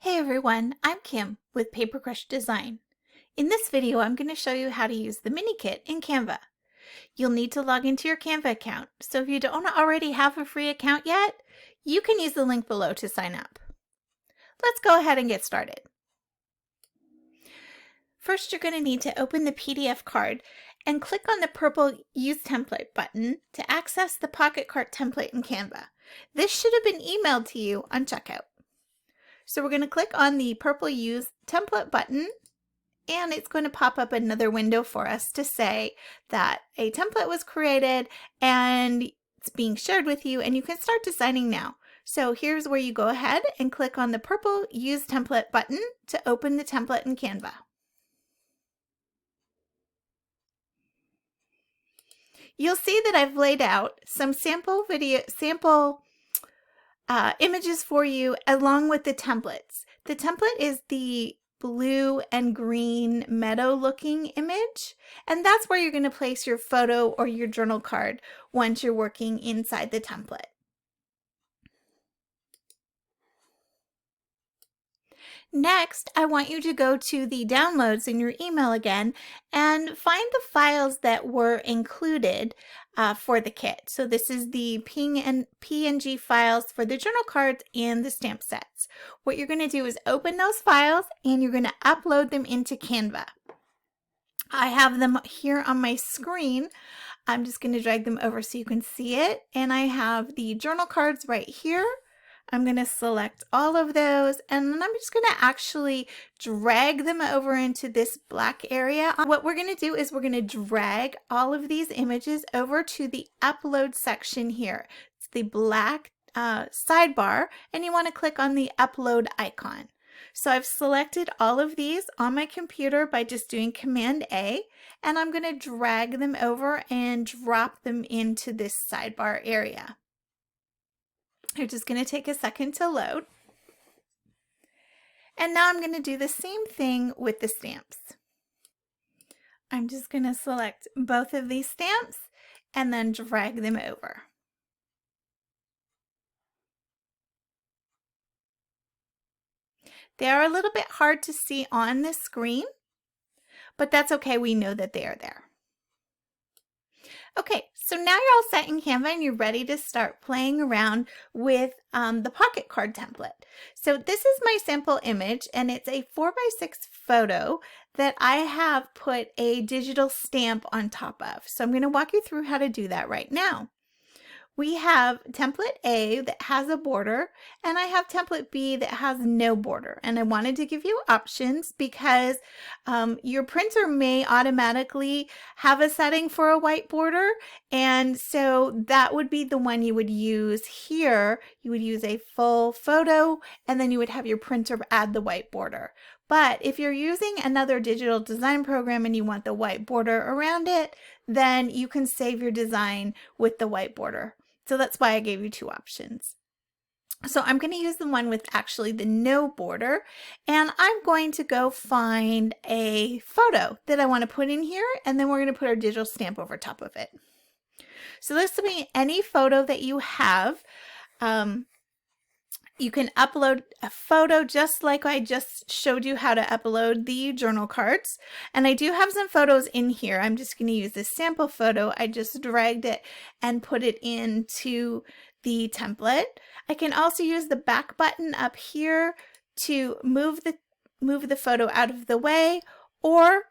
Hey everyone, I'm Kim with Paper Crush Design. In this video, I'm going to show you how to use the mini kit in Canva. You'll need to log into your Canva account, so if you don't already have a free account yet, you can use the link below to sign up. Let's go ahead and get started. First, you're going to need to open the PDF card and click on the purple Use Template button to access the Pocket Card template in Canva. This should have been emailed to you on checkout. So we're going to click on the purple Use Template button, and it's going to pop up another window for us to say that a template was created and it's being shared with you and you can start designing now. So here's where you go ahead and click on the purple Use Template button to open the template in Canva. You'll see that I've laid out some sample images for you along with the templates. The template is the blue and green meadow looking image, and that's where you're going to place your photo or your journal card once you're working inside the template. Next, I want you to go to the downloads in your email again and find the files that were included for the kit. So this is the PNG files for the journal cards and the stamp sets. What you're going to do is open those files and you're going to upload them into Canva. I have them here on my screen. I'm just going to drag them over so you can see it. And I have the journal cards right here. I'm going to select all of those and then I'm just going to actually drag them over into this black area. What we're going to do is we're going to drag all of these images over to the upload section here. It's the black sidebar, and you want to click on the upload icon. So I've selected all of these on my computer by just doing Command A, and I'm going to drag them over and drop them into this sidebar area. You're just going to take a second to load. And now I'm going to do the same thing with the stamps. I'm just going to select both of these stamps and then drag them over. They are a little bit hard to see on the screen, but that's okay. We know that they are there. Okay, so now you're all set in Canva and you're ready to start playing around with the pocket card template. So this is my sample image and it's a 4x6 photo that I have put a digital stamp on top of. So I'm going to walk you through how to do that right now. We have template A that has a border, and I have template B that has no border. And I wanted to give you options because your printer may automatically have a setting for a white border, and so that would be the one you would use here. You would use a full photo, and then you would have your printer add the white border. But if you're using another digital design program and you want the white border around it, then you can save your design with the white border. So that's why I gave you two options. So I'm going to use the one with actually the no border, and I'm going to go find a photo that I want to put in here, and then we're going to put our digital stamp over top of it. So this will be any photo that you have. You can upload a photo just like I just showed you how to upload the journal cards. And I do have some photos in here. I'm just going to use this sample photo. I just dragged it and put it into the template. I can also use the back button up here to move the photo out of the way, or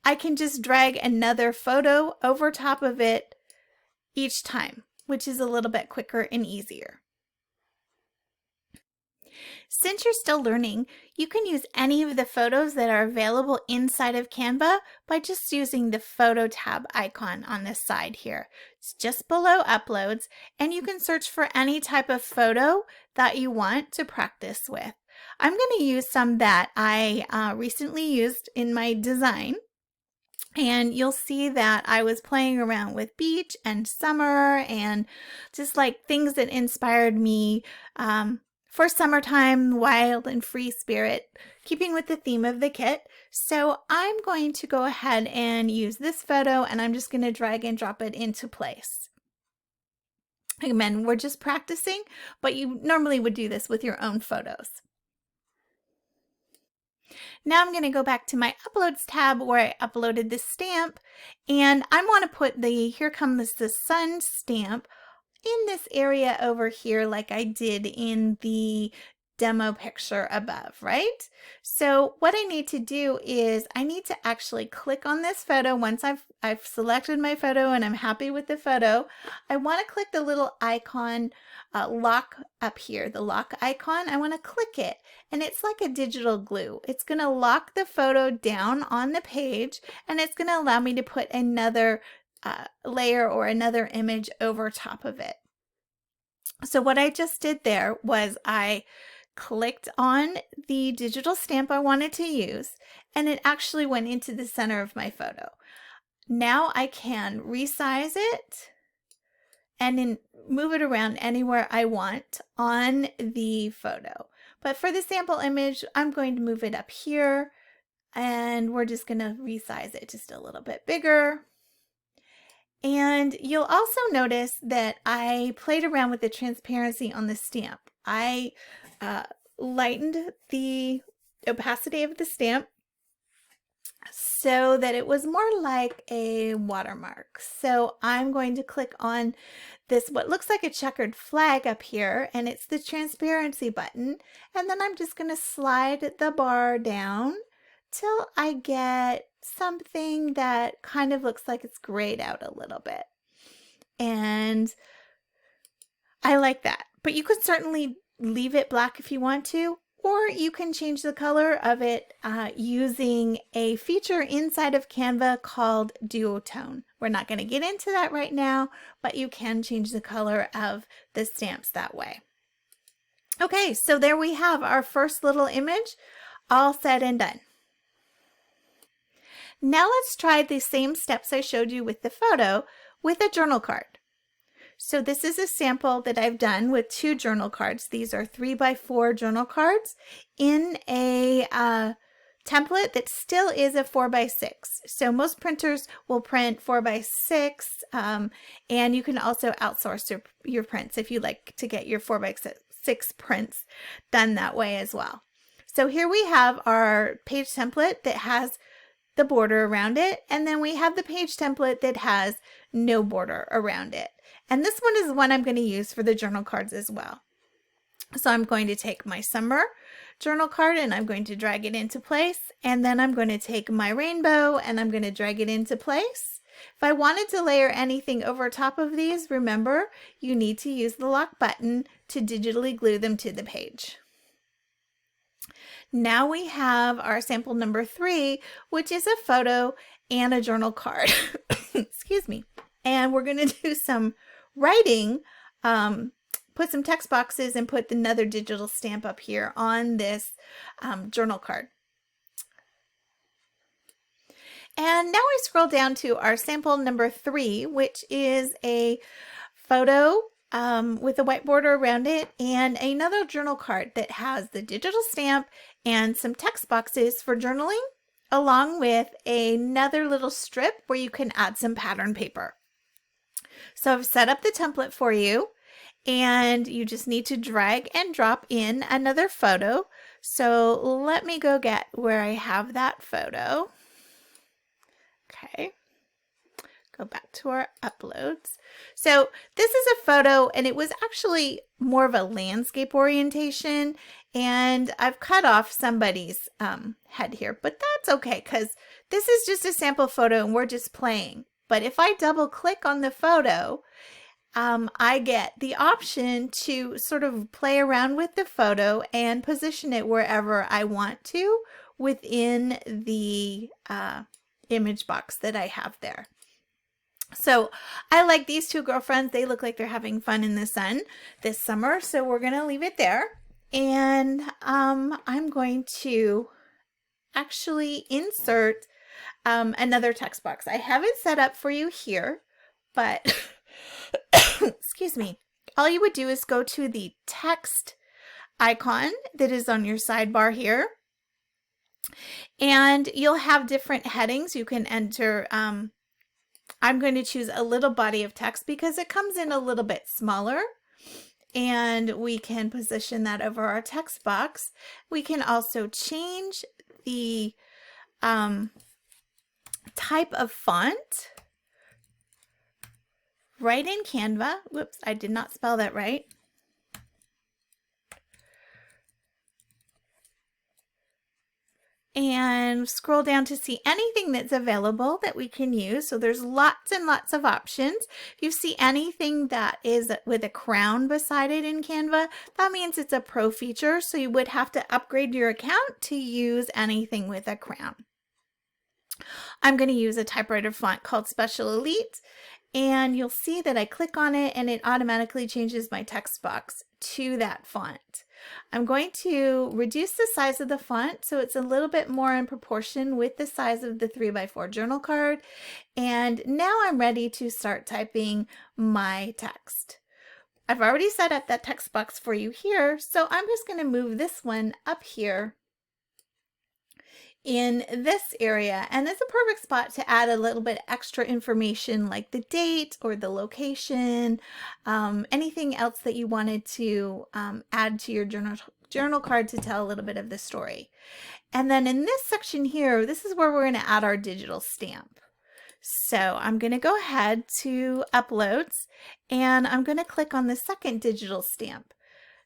I can just drag another photo over top of it each time, which is a little bit quicker and easier. Since you're still learning, you can use any of the photos that are available inside of Canva by just using the photo tab icon on this side here. It's just below uploads, and you can search for any type of photo that you want to practice with. I'm going to use some that I recently used in my design. And you'll see that I was playing around with beach and summer and just like things that inspired me for summertime, wild and free spirit, keeping with the theme of the kit. So I'm going to go ahead and use this photo, and I'm just going to drag and drop it into place. Again, we're just practicing, but you normally would do this with your own photos. Now I'm going to go back to my Uploads tab where I uploaded the stamp, and I want to put the Here Comes the Sun stamp in this area over here like I did in the demo picture above, right? So what I need to do is I need to actually click on this photo. Once I've selected my photo and I'm happy with the photo, I want to click the little icon lock up here, the lock icon. I want to click it, and it's like a digital glue. It's going to lock the photo down on the page, and it's going to allow me to put another layer or another image over top of it. So what I just did there was I clicked on the digital stamp I wanted to use, and it actually went into the center of my photo. Now I can resize it and then move it around anywhere I want on the photo. But for the sample image, I'm going to move it up here, and we're just going to resize it just a little bit bigger. And you'll also notice that I played around with the transparency on the stamp. I lightened the opacity of the stamp so that it was more like a watermark. So I'm going to click on this, what looks like a checkered flag up here, and it's the transparency button. And then I'm just going to slide the bar down till I get something that kind of looks like it's grayed out a little bit. And I like that. But you could certainly leave it black if you want to, or you can change the color of it using a feature inside of Canva called duotone. We're not going to get into that right now, but you can change the color of the stamps that way. Okay, so there we have our first little image all said and done. Now let's try the same steps I showed you with the photo with a journal card. So this is a sample that I've done with 2 journal cards. These are 3x4 journal cards in a template that still is a 4x6. So most printers will print 4x6, and you can also outsource your prints if you like to get your 4x6 prints done that way as well. So here we have our page template that has the border around it, and then we have the page template that has no border around it. And this one is the one I'm going to use for the journal cards as well. So I'm going to take my summer journal card and I'm going to drag it into place, and then I'm going to take my rainbow and I'm going to drag it into place. If I wanted to layer anything over top of these, remember, you need to use the lock button to digitally glue them to the page. Now we have our sample number 3, which is a photo and a journal card. Excuse me. And we're going to do some writing, put some text boxes and put another digital stamp up here on this journal card. And now we scroll down to our sample number 3, which is a photo with a white border around it and another journal card that has the digital stamp and some text boxes for journaling, along with another little strip where you can add some pattern paper. So I've set up the template for you, and you just need to drag and drop in another photo. So let me go get where I have that photo. Okay. Go back to our uploads. So this is a photo, and it was actually more of a landscape orientation, and I've cut off somebody's head here, but that's okay because this is just a sample photo and we're just playing. But if I double click on the photo, I get the option to sort of play around with the photo and position it wherever I want to within the image box that I have there. So I like these 2 girlfriends. They look like they're having fun in the sun this summer. So we're going to leave it there. And I'm going to actually insert another text box. I have it set up for you here, but excuse me. All you would do is go to the text icon that is on your sidebar here. And you'll have different headings. You can enter I'm going to choose a little body of text because it comes in a little bit smaller. and we can position that over our text box. We can also change the type of font right in Canva. Whoops, I did not spell that right. And scroll down to see anything that's available that we can use. So there's lots and lots of options. If you see anything that is with a crown beside it in Canva, that means it's a pro feature. So you would have to upgrade your account to use anything with a crown. I'm going to use a typewriter font called Special Elite, and you'll see that I click on it and it automatically changes my text box to that font. I'm going to reduce the size of the font so it's a little bit more in proportion with the size of the 3x4 journal card. And now I'm ready to start typing my text. I've already set up that text box for you here, so I'm just going to move this one up here in this area, and it's a perfect spot to add a little bit extra information like the date or the location, anything else that you wanted to add to your journal card to tell a little bit of the story. And then in this section here, this is where we're going to add our digital stamp. So I'm going to go ahead to Uploads, and I'm going to click on the second digital stamp.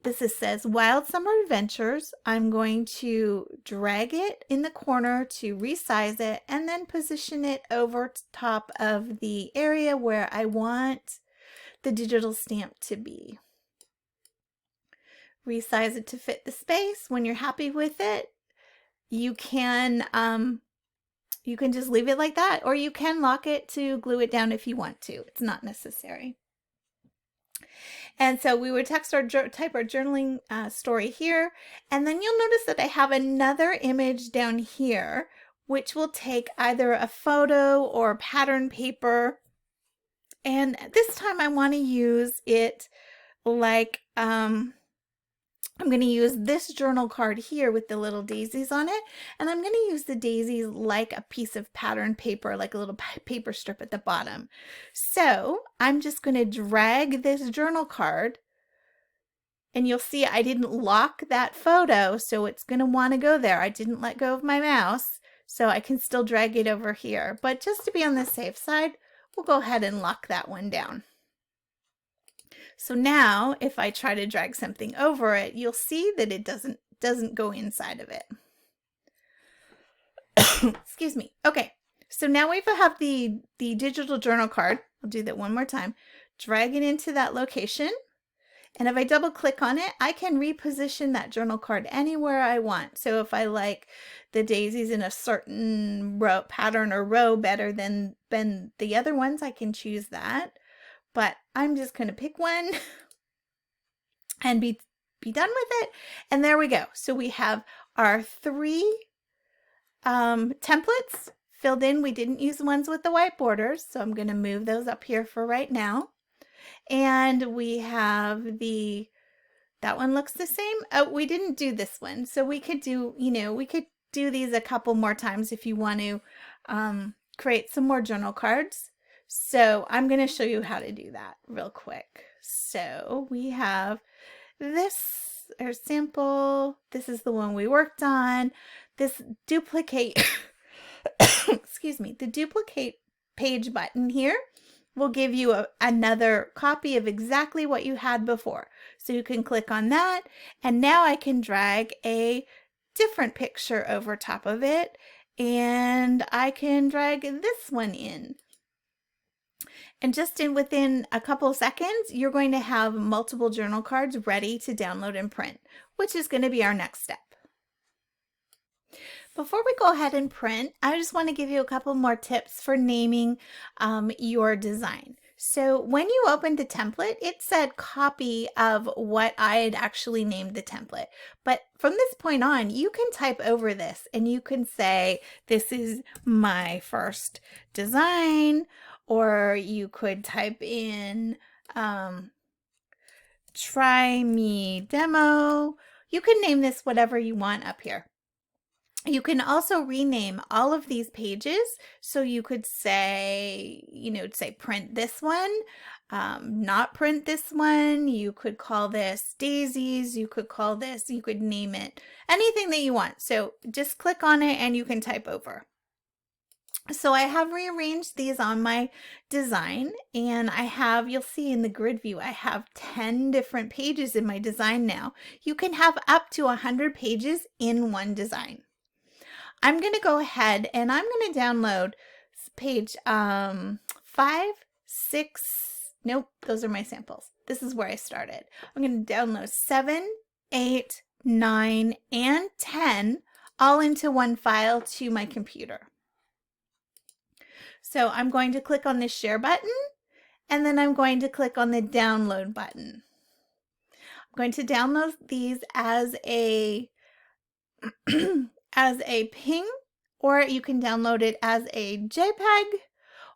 This says Wild Summer Adventures. I'm going to drag it in the corner to resize it and then position it over top of the area where I want the digital stamp to be. Resize it to fit the space. When you're happy with it, you can just leave it like that, or you can lock it to glue it down if you want to. It's not necessary. And so we would type our journaling story here, and then you'll notice that I have another image down here, which will take either a photo or pattern paper. And this time I want to use it like, I'm going to use this journal card here with the little daisies on it, and I'm going to use the daisies like a piece of pattern paper, like a little paper strip at the bottom. So I'm just going to drag this journal card, and you'll see I didn't lock that photo, so it's going to want to go there. I didn't let go of my mouse, so I can still drag it over here. But just to be on the safe side, we'll go ahead and lock that one down. So now if I try to drag something over it, you'll see that it doesn't go inside of it. Excuse me. Okay, so now we have the digital journal card. I'll do that one more time. Drag it into that location, and if I double click on it, I can reposition that journal card anywhere I want. So if I like the daisies in a certain row pattern or row better than the other ones, I can choose that. But I'm just going to pick one and be done with it. And there we go. So we have our 3 templates filled in. We didn't use the ones with the white borders, so I'm going to move those up here for right now. And we have that one looks the same. Oh, we didn't do this one. So we could do, we could do these a couple more times if you want to create some more journal cards. So I'm going to show you how to do that real quick. So we have this, our sample. This is the one we worked on. This duplicate, excuse me, the duplicate page button here will give you another copy of exactly what you had before. So you can click on that, and now I can drag a different picture over top of it, and I can drag this one in. And just within a couple of seconds, you're going to have multiple journal cards ready to download and print, which is going to be our next step. Before we go ahead and print, I just want to give you a couple more tips for naming your design. So when you opened the template, it said copy of what I had actually named the template. But from this point on, you can type over this and you can say, this is my first design, or you could type in try me demo. You can name this whatever you want up here. You can also rename all of these pages. So you could say, say print this one, not print this one. You could call this daisies. You could call this, you could name it anything that you want. So just click on it and you can type over. So I have rearranged these on my design, and you'll see in the grid view, I have 10 different pages in my design now. You can have up to 100 pages in one design. I'm going to go ahead and I'm going to download page 5, 6, nope, those are my samples. This is where I started. I'm going to download 7, 8, 9, and 10 all into one file to my computer. So I'm going to click on the share button, and then I'm going to click on the download button. I'm going to download these as a as a ping, or you can download it as a JPEG,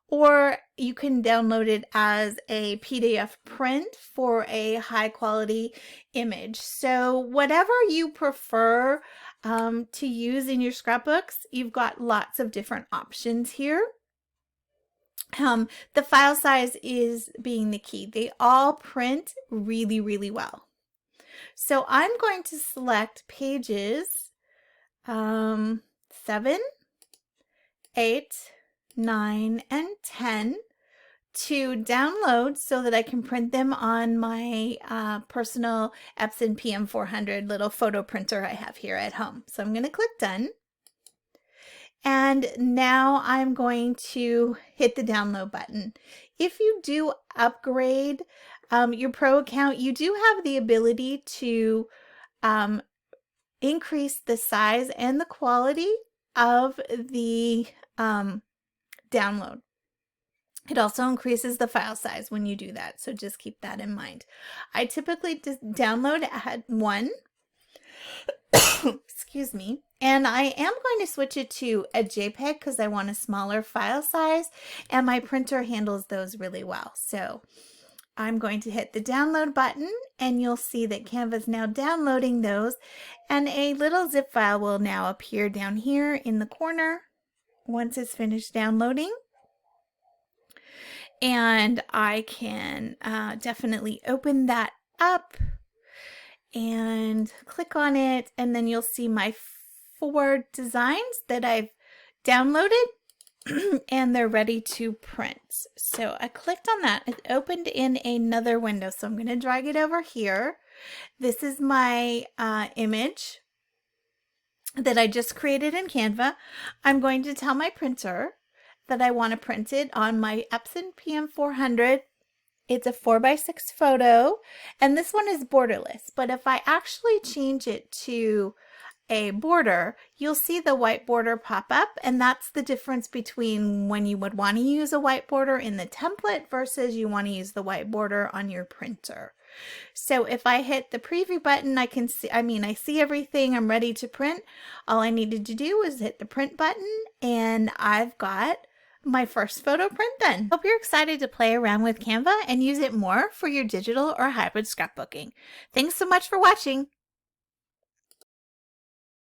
or you can download it as a PDF print for a high quality image. So whatever you prefer to use in your scrapbooks, you've got lots of different options here. The file size is being the key. They all print really, really well. So I'm going to select pages 7, 8, 9, and 10 to download so that I can print them on my personal Epson PM400 little photo printer I have here at home. So I'm going to click done. And now I'm going to hit the download button. If you do upgrade your Pro account, you do have the ability to increase the size and the quality of the download. It also increases the file size when you do that, so just keep that in mind. I typically just download at 1. Excuse me. And I am going to switch it to a JPEG because I want a smaller file size, and my printer handles those really well. So I'm going to hit the download button, and you'll see that Canva is now downloading those, and a little zip file will now appear down here in the corner once it's finished downloading. And I can definitely open that up and click on it, and then you'll see my 4 designs that I've downloaded and they're ready to print. So I clicked on that. It opened in another window, so I'm going to drag it over here. This is my image that I just created in Canva. I'm going to tell my printer that I want to print it on my Epson PM400. It's a 4x6 photo, and this one is borderless, but if I actually change it to a border, you'll see the white border pop up, and that's the difference between when you would want to use a white border in the template versus you want to use the white border on your printer. So if I hit the preview button, I see everything. I'm ready to print. All I needed to do was hit the print button, and I've got my first photo print done. Hope you're excited to play around with Canva and use it more for your digital or hybrid scrapbooking. Thanks so much for watching.